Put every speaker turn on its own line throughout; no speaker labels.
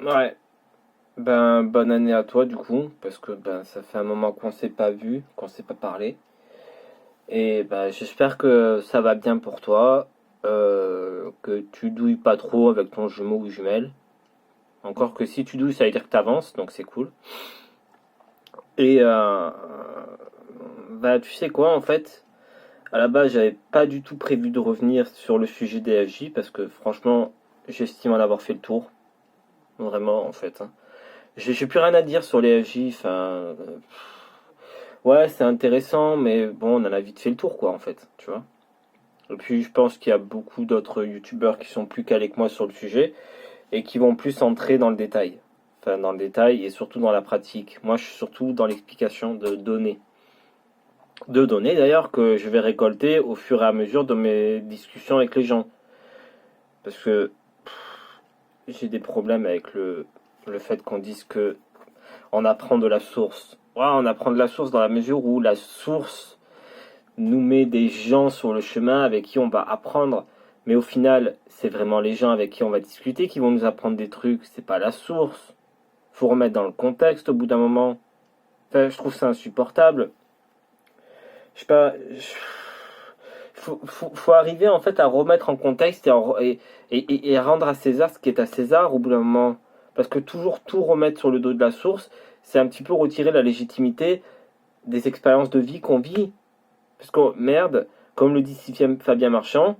Ouais. Ben, bonne année à toi du coup, parce que ben ça fait un moment qu'on s'est pas vu, qu'on s'est pas parlé. Et ben j'espère que ça va bien pour toi, que tu douilles pas trop avec ton jumeau ou jumelle. Encore que si tu douilles, ça veut dire que t'avances, donc c'est cool. Et bah tu sais quoi en fait, à la base j'avais pas du tout prévu de revenir sur le sujet des FJ parce que franchement j'estime en avoir fait le tour, vraiment en fait, hein. J'ai plus rien à dire sur les FJ, enfin. Ouais, c'est intéressant, mais bon, on en a vite fait le tour, quoi, en fait, tu vois. Et puis, je pense qu'il y a beaucoup d'autres youtubeurs qui sont plus calés que moi sur le sujet et qui vont plus entrer dans le détail. Enfin, dans le détail et surtout dans la pratique. Moi, je suis surtout dans l'explication de données. De données, d'ailleurs, que je vais récolter au fur et à mesure de mes discussions avec les gens. Parce que j'ai des problèmes avec le fait qu'on dise que on apprend de la source. Ouais, on apprend de la source dans la mesure où la source nous met des gens sur le chemin avec qui on va apprendre. Mais au final, c'est vraiment les gens avec qui on va discuter qui vont nous apprendre des trucs. C'est pas la source. Faut remettre dans le contexte au bout d'un moment. Enfin, je trouve ça insupportable. Je sais pas. Faut arriver en fait à remettre en contexte et à rendre à César ce qui est à César au bout d'un moment. Parce que toujours tout remettre sur le dos de la source, c'est un petit peu retirer la légitimité des expériences de vie qu'on vit. Parce que merde, comme le dit si Fabien Marchand,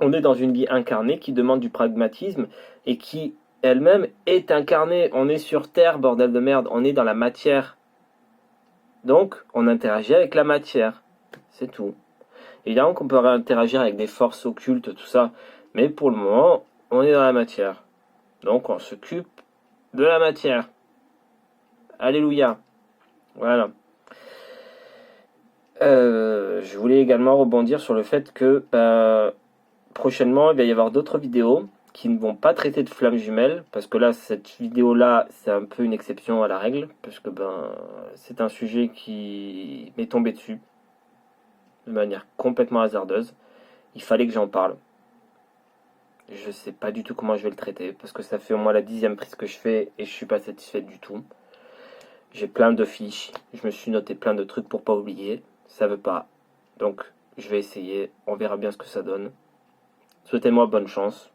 on est dans une vie incarnée qui demande du pragmatisme et qui elle-même est incarnée. On est sur Terre, bordel de merde, on est dans la matière. Donc, on interagit avec la matière. C'est tout. Évidemment qu'on peut interagir avec des forces occultes, tout ça, mais pour le moment, on est dans la matière. Donc, on s'occupe de la matière. Alléluia. Voilà. Je voulais également rebondir sur le fait que prochainement, il va y avoir d'autres vidéos qui ne vont pas traiter de flammes jumelles, parce que là, cette vidéo-là, c'est un peu une exception à la règle, parce que c'est un sujet qui m'est tombé dessus de manière complètement hasardeuse. Il fallait que j'en parle. Je sais pas du tout comment je vais le traiter, parce que ça fait au moins la 10e prise que je fais et je suis pas satisfait du tout. J'ai plein de fiches, je me suis noté plein de trucs pour pas oublier, ça veut pas. Donc, je vais essayer, on verra bien ce que ça donne. Souhaitez-moi bonne chance.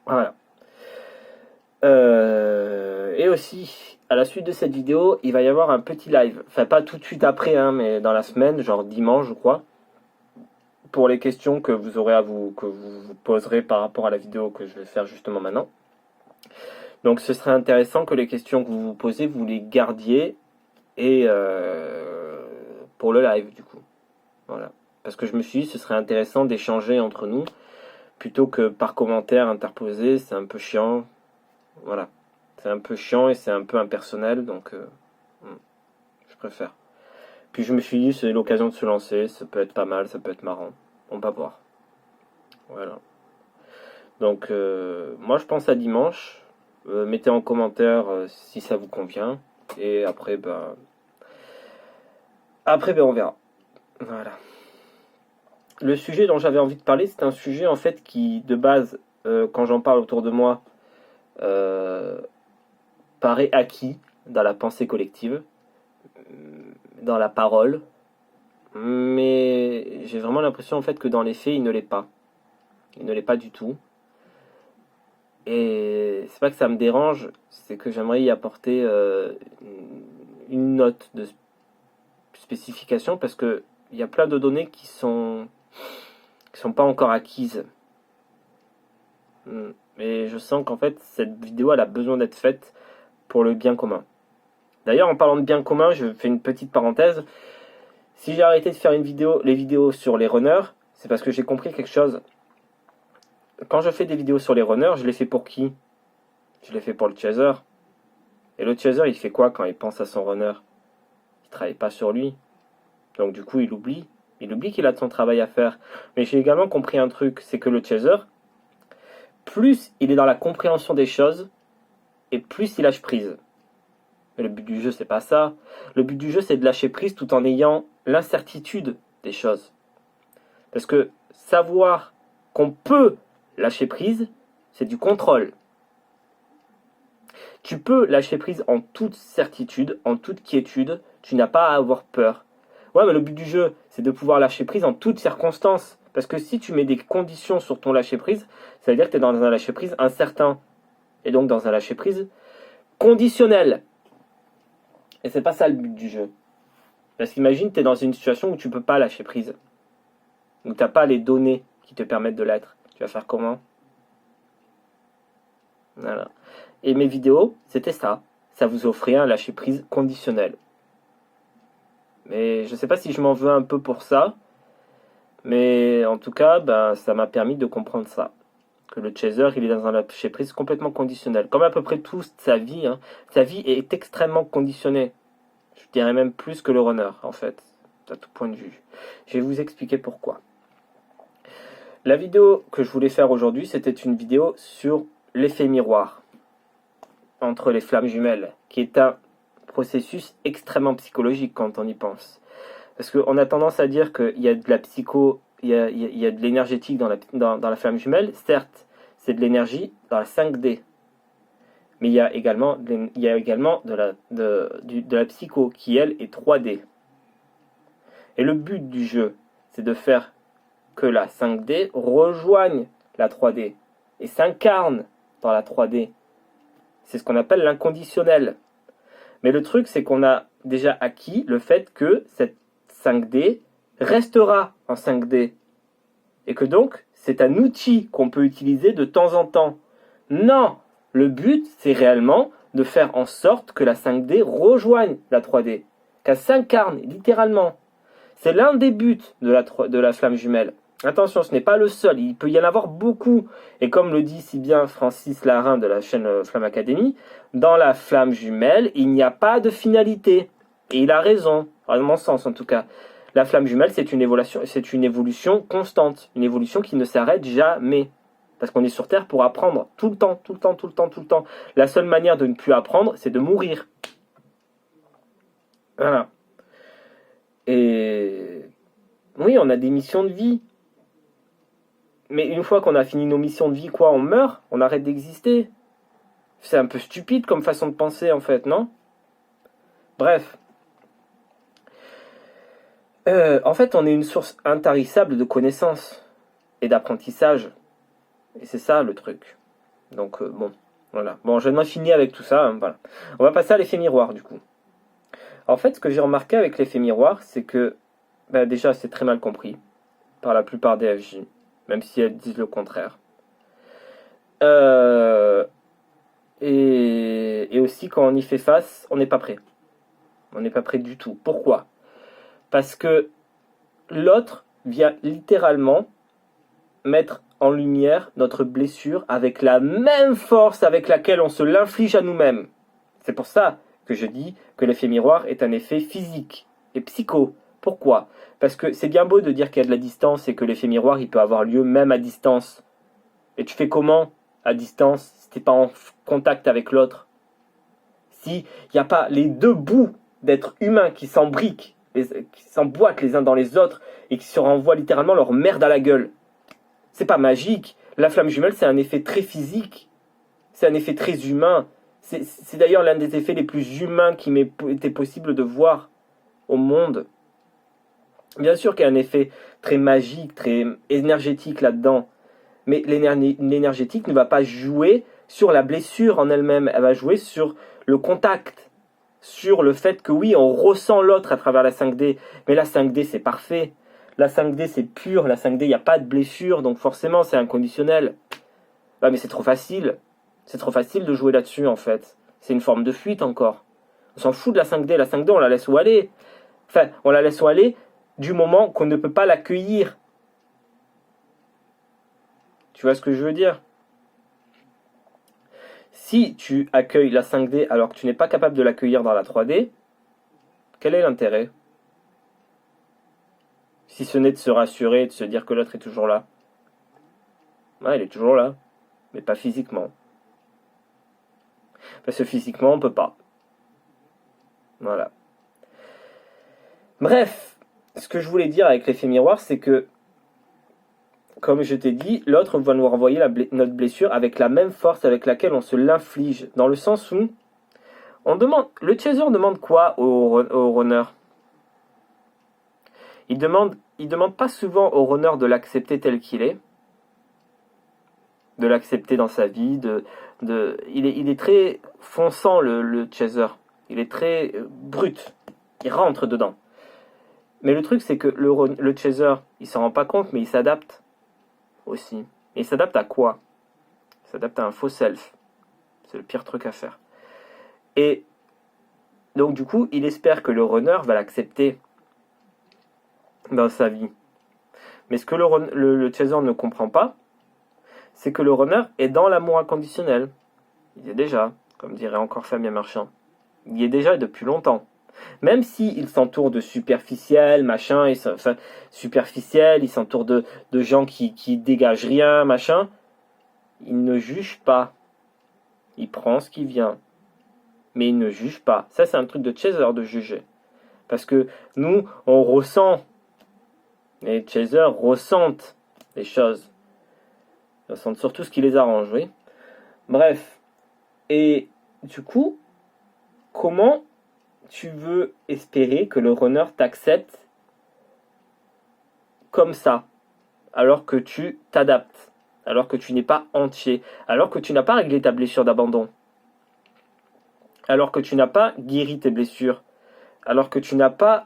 Voilà. Et aussi, à la suite de cette vidéo, il va y avoir un petit live. Enfin, pas tout de suite après, hein, mais dans la semaine, genre dimanche, je crois. Pour les questions que vous aurez que vous poserez par rapport à la vidéo que je vais faire justement maintenant. Donc, ce serait intéressant que les questions que vous vous posez, vous les gardiez et pour le live, du coup. Voilà. Parce que je me suis dit, ce serait intéressant d'échanger entre nous plutôt que par commentaire interposé. C'est un peu chiant. Voilà. C'est un peu chiant et c'est un peu impersonnel, donc je préfère. Puis je me suis dit, c'est l'occasion de se lancer, ça peut être pas mal, ça peut être marrant. On va voir. Voilà. Donc, moi je pense à dimanche. Mettez en commentaire si ça vous convient. Et après, on verra. Voilà. Le sujet dont j'avais envie de parler, c'est un sujet en fait qui, de base, quand j'en parle autour de moi, euh, paraît acquis dans la pensée collective, dans la parole, mais j'ai vraiment l'impression en fait que dans les faits, il ne l'est pas. Il ne l'est pas du tout. Et c'est pas que ça me dérange, c'est que j'aimerais y apporter une note de spécification parce que il y a plein de données qui sont pas encore acquises. Et je sens qu'en fait cette vidéo elle a besoin d'être faite pour le bien commun. D'ailleurs, en parlant de bien commun, je fais une petite parenthèse. Si j'ai arrêté de faire les vidéos sur les runners, c'est parce que j'ai compris quelque chose. Quand je fais des vidéos sur les runners, je les fais pour qui? Je les fais pour le chaser. Et le chaser, il fait quoi quand il pense à son runner? Il travaille pas sur lui. Donc du coup, il oublie. Il oublie qu'il a de son travail à faire. Mais j'ai également compris un truc, c'est que le chaser, plus il est dans la compréhension des choses, et plus il lâche prise. Mais le but du jeu, c'est pas ça. Le but du jeu, c'est de lâcher prise tout en ayant l'incertitude des choses. Parce que savoir qu'on peut lâcher prise, c'est du contrôle. Tu peux lâcher prise en toute certitude, en toute quiétude. Tu n'as pas à avoir peur. Ouais, mais le but du jeu, c'est de pouvoir lâcher prise en toutes circonstances. Parce que si tu mets des conditions sur ton lâcher prise, ça veut dire que tu es dans un lâcher prise incertain. Et donc dans un lâcher prise conditionnel. Et c'est pas ça le but du jeu. Parce qu'imagine, tu es dans une situation où tu peux pas lâcher prise. Où tu n'as pas les données qui te permettent de l'être. Tu vas faire comment? Voilà. Et mes vidéos, c'était ça. Ça vous offrait un lâcher prise conditionnel. Mais je sais pas si je m'en veux un peu pour ça. Mais en tout cas, ça m'a permis de comprendre ça. Que le chaser, il est dans un lâcher prise complètement conditionnel. Comme à peu près toute sa vie. Hein. Sa vie est extrêmement conditionnée. Je dirais même plus que le runner, en fait. À tout point de vue. Je vais vous expliquer pourquoi. La vidéo que je voulais faire aujourd'hui, c'était une vidéo sur l'effet miroir entre les flammes jumelles, qui est un processus extrêmement psychologique quand on y pense. Parce qu'on a tendance à dire qu'il y a de la psycho, il y a de l'énergétique dans la flamme jumelle. Certes, c'est de l'énergie dans la 5D. Mais il y a également de la psycho qui, elle, est 3D. Et le but du jeu, c'est de faire que la 5D rejoigne la 3D et s'incarne dans la 3D. C'est ce qu'on appelle l'inconditionnel. Mais le truc, c'est qu'on a déjà acquis le fait que cette 5D restera en 5D. Et que donc, c'est un outil qu'on peut utiliser de temps en temps. Non! Le but, c'est réellement de faire en sorte que la 5D rejoigne la 3D. Qu'elle s'incarne, littéralement. C'est l'un des buts de la flamme jumelle. Attention, ce n'est pas le seul, il peut y en avoir beaucoup. Et comme le dit si bien Francis Larin de la chaîne Flamme Academy, dans la flamme jumelle, il n'y a pas de finalité. Et il a raison, à mon sens en tout cas. La flamme jumelle, c'est une évolution constante, une évolution qui ne s'arrête jamais. Parce qu'on est sur Terre pour apprendre tout le temps, tout le temps, tout le temps, tout le temps. La seule manière de ne plus apprendre, c'est de mourir. Voilà. Et oui, on a des missions de vie. Mais une fois qu'on a fini nos missions de vie, quoi, on meurt, on arrête d'exister. C'est un peu stupide comme façon de penser, en fait, non? Bref. En fait, on est une source intarissable de connaissances et d'apprentissage. Et c'est ça, le truc. Donc, bon, voilà. Bon, je n'en finis avec tout ça, hein, voilà. On va passer à l'effet miroir, du coup. En fait, ce que j'ai remarqué avec l'effet miroir, c'est que, déjà, c'est très mal compris par la plupart des FJ. Même si elles disent le contraire. Et aussi, quand on y fait face, on n'est pas prêt. On n'est pas prêt du tout. Pourquoi? Parce que l'autre vient littéralement mettre en lumière notre blessure avec la même force avec laquelle on se l'inflige à nous-mêmes. C'est pour ça que je dis que l'effet miroir est un effet physique et psycho. Pourquoi? Parce que c'est bien beau de dire qu'il y a de la distance et que l'effet miroir, il peut avoir lieu même à distance. Et tu fais comment à distance si tu n'es pas en contact avec l'autre? S'il n'y a pas les deux bouts d'êtres humains qui s'embriquent, qui s'emboîtent les uns dans les autres et qui se renvoient littéralement leur merde à la gueule. C'est pas magique. La flamme jumelle, c'est un effet très physique. C'est un effet très humain. C'est d'ailleurs l'un des effets les plus humains qui m'ait été possible de voir au monde. Bien sûr qu'il y a un effet très magique, très énergétique là-dedans. Mais l'énergétique ne va pas jouer sur la blessure en elle-même. Elle va jouer sur le contact. Sur le fait que oui, on ressent l'autre à travers la 5D. Mais la 5D, c'est parfait. La 5D, c'est pur. La 5D, il n'y a pas de blessure. Donc forcément, c'est inconditionnel. Bah, mais c'est trop facile. C'est trop facile de jouer là-dessus, en fait. C'est une forme de fuite encore. On s'en fout de la 5D. La 5D, on la laisse où aller. Enfin, on la laisse où aller du moment qu'on ne peut pas l'accueillir. Tu vois ce que je veux dire? Si tu accueilles la 5D alors que tu n'es pas capable de l'accueillir dans la 3D, quel est l'intérêt? Si ce n'est de se rassurer et de se dire que l'autre est toujours là. Ouais, il est toujours là, mais pas physiquement. Parce que physiquement, on ne peut pas. Voilà. Bref, ce que je voulais dire avec l'effet miroir, c'est que comme je t'ai dit, l'autre va nous renvoyer notre blessure avec la même force avec laquelle on se l'inflige. Dans le sens où le chaser demande quoi au runner? Il demande pas souvent au runner de l'accepter tel qu'il est, de l'accepter dans sa vie. Il est très fonçant, le chaser. Il est très brut. Il rentre dedans. Mais le truc, c'est que le chaser, il s'en rend pas compte, mais il s'adapte aussi. Et il s'adapte à quoi? Il s'adapte à un faux self. C'est le pire truc à faire. Et donc, du coup, il espère que le runner va l'accepter dans sa vie. Mais ce que le chaser ne comprend pas, c'est que le runner est dans l'amour inconditionnel. Il y est déjà, comme dirait encore Fabien Marchand. Il y est déjà depuis longtemps. Même s'il s'entoure de superficiels, machin, il s'entoure de gens qui dégagent rien, machin, il ne juge pas. Il prend ce qui vient. Mais il ne juge pas. Ça, c'est un truc de chaser de juger. Parce que nous, on ressent. Les chasers ressentent les choses. Ils ressentent surtout ce qui les arrange, oui. Bref. Et du coup, comment tu veux espérer que le runner t'accepte comme ça, alors que tu t'adaptes, alors que tu n'es pas entier, alors que tu n'as pas réglé ta blessure d'abandon, alors que tu n'as pas guéri tes blessures, alors que tu n'as pas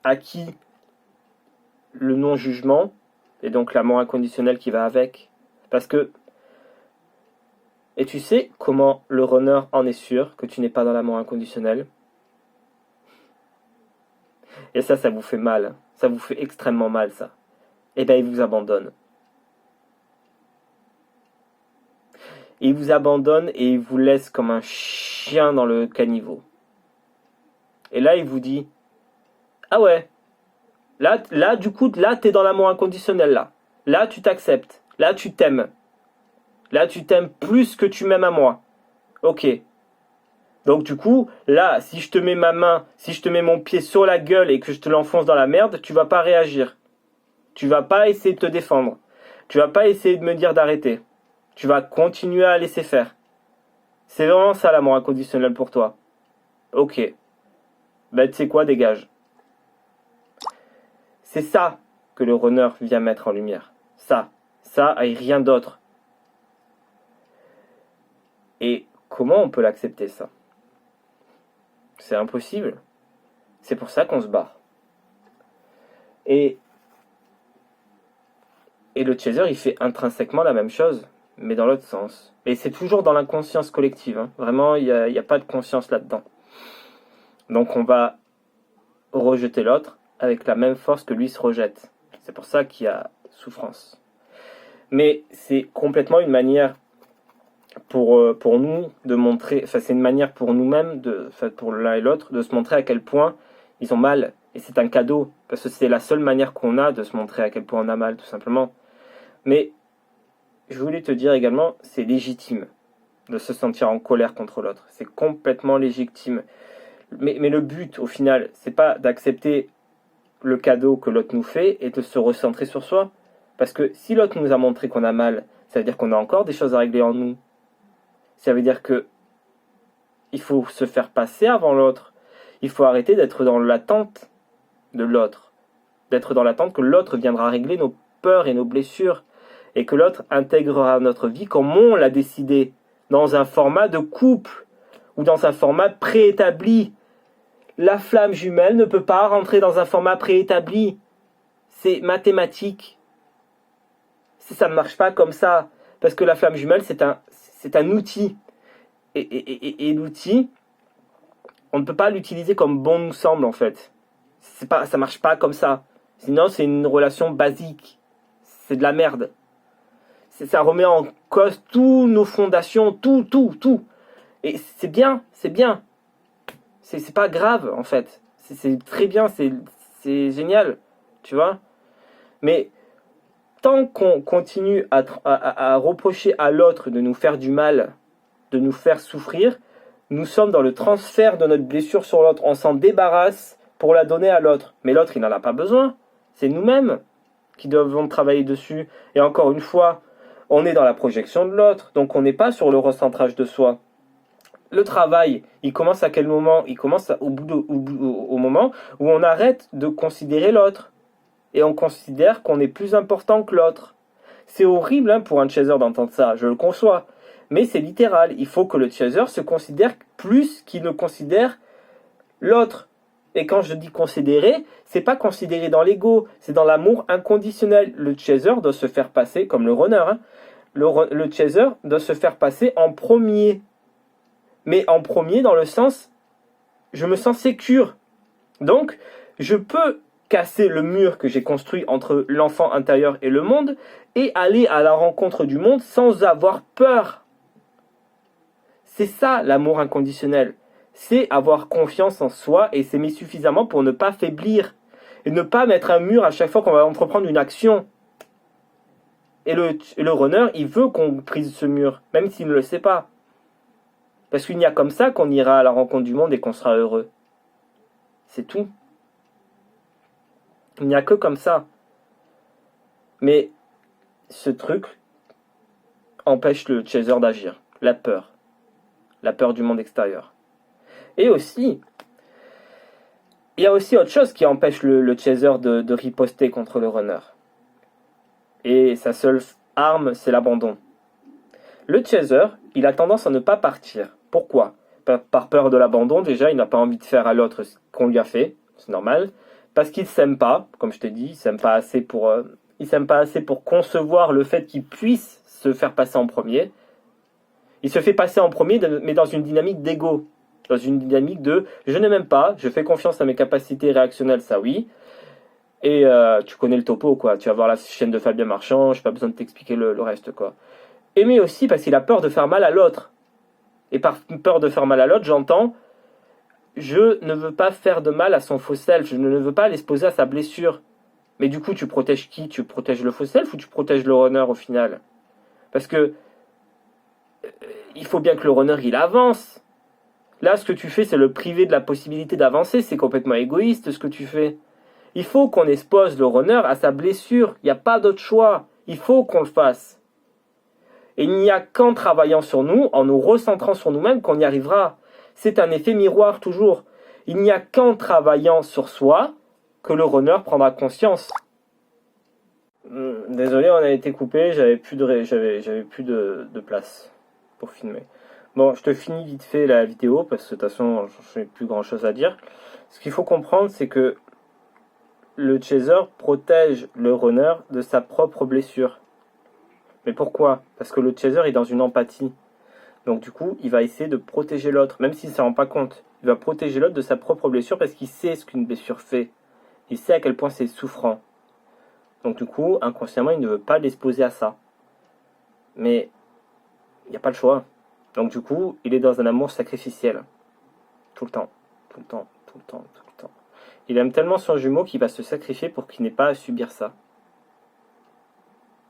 acquis le non-jugement, et donc l'amour inconditionnel qui va avec. Parce que, et tu sais comment le runner en est sûr que tu n'es pas dans l'amour inconditionnel? Et ça vous fait mal. Ça vous fait extrêmement mal, ça. Et bien, il vous abandonne. Il vous abandonne et il vous laisse comme un chien dans le caniveau. Et là, il vous dit, ah ouais, là, du coup, là, t'es dans l'amour inconditionnel, là. Là, tu t'acceptes. Là, tu t'aimes. Là, tu t'aimes plus que tu m'aimes à moi. Ok. Donc, du coup, là, si je te mets ma main, si je te mets mon pied sur la gueule et que je te l'enfonce dans la merde, tu vas pas réagir. Tu vas pas essayer de te défendre. Tu vas pas essayer de me dire d'arrêter. Tu vas continuer à laisser faire. C'est vraiment ça l'amour inconditionnel pour toi. Ok. Ben, tu sais quoi, dégage. C'est ça que le runner vient mettre en lumière. Ça et rien d'autre. Et comment on peut l'accepter, ça? C'est impossible. C'est pour ça qu'on se barre. Et le chaser, il fait intrinsèquement la même chose, mais dans l'autre sens. Et c'est toujours dans l'inconscience collective. Hein. Vraiment, il n'y a pas de conscience là-dedans. Donc on va rejeter l'autre avec la même force que lui se rejette. C'est pour ça qu'il y a souffrance. Mais c'est complètement une manière pour nous de montrer, enfin c'est une manière pour nous-mêmes, pour l'un et l'autre, de se montrer à quel point ils ont mal. Et c'est un cadeau, parce que c'est la seule manière qu'on a de se montrer à quel point on a mal, tout simplement. Mais je voulais te dire également, c'est légitime de se sentir en colère contre l'autre. C'est complètement légitime. Mais le but, au final, c'est pas d'accepter le cadeau que l'autre nous fait et de se recentrer sur soi. Parce que si l'autre nous a montré qu'on a mal, ça veut dire qu'on a encore des choses à régler en nous. Ça veut dire que il faut se faire passer avant l'autre. Il faut arrêter d'être dans l'attente de l'autre. D'être dans l'attente que l'autre viendra régler nos peurs et nos blessures. Et que l'autre intégrera notre vie comme on l'a décidé. Dans un format de couple. Ou dans un format préétabli. La flamme jumelle ne peut pas rentrer dans un format préétabli. C'est mathématique. Ça ne marche pas comme ça. Parce que la flamme jumelle, c'est un outil. Et l'outil, on ne peut pas l'utiliser comme bon nous semble, en fait. Ça marche pas comme ça. Sinon, c'est une relation basique. C'est de la merde. Ça remet en cause toutes nos fondations, tout. Et c'est bien. C'est pas grave, en fait. C'est très bien, c'est génial, tu vois. Mais tant qu'on continue à reprocher à l'autre de nous faire du mal, de nous faire souffrir, nous sommes dans le transfert de notre blessure sur l'autre. On s'en débarrasse pour la donner à l'autre. Mais l'autre, il n'en a pas besoin. C'est nous-mêmes qui doivent travailler dessus. Et encore une fois, on est dans la projection de l'autre, donc on n'est pas sur le recentrage de soi. Le travail, il commence à quel moment? Il commence au moment où on arrête de considérer l'autre. Et on considère qu'on est plus important que l'autre. C'est horrible hein, pour un chaser d'entendre ça, je le conçois. Mais c'est littéral, il faut que le chaser se considère plus qu'il ne considère l'autre. Et quand je dis considérer, c'est pas considérer dans l'ego, c'est dans l'amour inconditionnel. Le chaser doit se faire passer, comme le runner, hein, le chaser doit se faire passer en premier. Mais en premier dans le sens, je me sens sécure. Donc, je peux casser le mur que j'ai construit entre l'enfant intérieur et le monde et aller à la rencontre du monde sans avoir peur. C'est ça l'amour inconditionnel. C'est avoir confiance en soi et s'aimer suffisamment pour ne pas faiblir et ne pas mettre un mur à chaque fois qu'on va entreprendre une action. Et le runner, il veut qu'on brise ce mur, même s'il ne le sait pas. Parce qu'il n'y a comme ça qu'on ira à la rencontre du monde et qu'on sera heureux. C'est tout. Il n'y a que comme ça. Mais ce truc empêche le chaser d'agir. La peur. La peur du monde extérieur. Et aussi, il y a aussi autre chose qui empêche le chaser de riposter contre le runner. Et sa seule arme, c'est l'abandon. Le chaser, il a tendance à ne pas partir. Pourquoi? Par peur de l'abandon, déjà, il n'a pas envie de faire à l'autre ce qu'on lui a fait. C'est normal. Parce qu'il ne s'aime pas, comme je t'ai dit, il ne s'aime pas assez pour concevoir le fait qu'il puisse se faire passer en premier. Il se fait passer en premier, mais dans une dynamique d'ego. Dans une dynamique de « je ne m'aime pas, je fais confiance à mes capacités réactionnelles, ça oui ». Et tu connais le topo, quoi. Tu vas voir la chaîne de Fabien Marchand, je n'ai pas besoin de t'expliquer le reste, quoi. Aimer aussi parce qu'il a peur de faire mal à l'autre. Et par peur de faire mal à l'autre, j'entends je ne veux pas faire de mal à son faux self, je ne veux pas l'exposer à sa blessure. Mais du coup, tu protèges qui? Tu protèges le faux self ou tu protèges le runner au final? Parce que il faut bien que le runner il avance. Là, ce que tu fais, c'est le priver de la possibilité d'avancer. C'est complètement égoïste ce que tu fais. Il faut qu'on expose le runner à sa blessure. Il n'y a pas d'autre choix. Il faut qu'on le fasse. Et il n'y a qu'en travaillant sur nous, en nous recentrant sur nous-mêmes, qu'on y arrivera. C'est un effet miroir toujours. Il n'y a qu'en travaillant sur soi que le runner prendra conscience. Désolé, on a été coupé, j'avais plus de place pour filmer. Bon, je te finis vite fait la vidéo parce que de toute façon, je n'ai plus grand chose à dire. Ce qu'il faut comprendre, c'est que le chaser protège le runner de sa propre blessure. Mais pourquoi? Parce que le chaser est dans une empathie. Donc du coup, il va essayer de protéger l'autre, même s'il ne s'en rend pas compte. Il va protéger l'autre de sa propre blessure parce qu'il sait ce qu'une blessure fait. Il sait à quel point c'est souffrant. Donc du coup, inconsciemment, il ne veut pas l'exposer à ça. Mais il n'y a pas le choix. Donc du coup, il est dans un amour sacrificiel. Tout le temps, tout le temps, tout le temps, tout le temps. Il aime tellement son jumeau qu'il va se sacrifier pour qu'il n'ait pas à subir ça.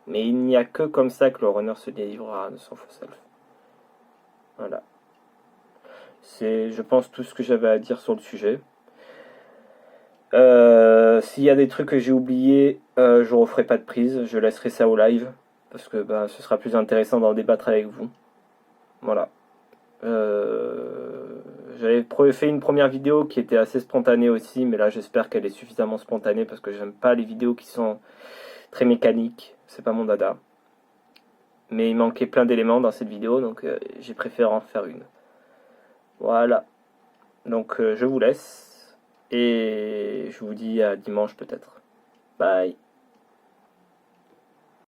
Mais il n'y a que comme ça que le runner se délivrera de son faux self. Voilà. C'est, je pense, tout ce que j'avais à dire sur le sujet. S'il y a des trucs que j'ai oubliés, je referai pas de prise. Je laisserai ça au live. Parce que ce sera plus intéressant d'en débattre avec vous. Voilà. J'avais fait une première vidéo qui était assez spontanée aussi. Mais là, j'espère qu'elle est suffisamment spontanée. Parce que j'aime pas les vidéos qui sont très mécaniques. C'est pas mon dada. Mais il manquait plein d'éléments dans cette vidéo. Donc j'ai préféré en faire une. Voilà. Donc je vous laisse. Et je vous dis à dimanche peut-être. Bye.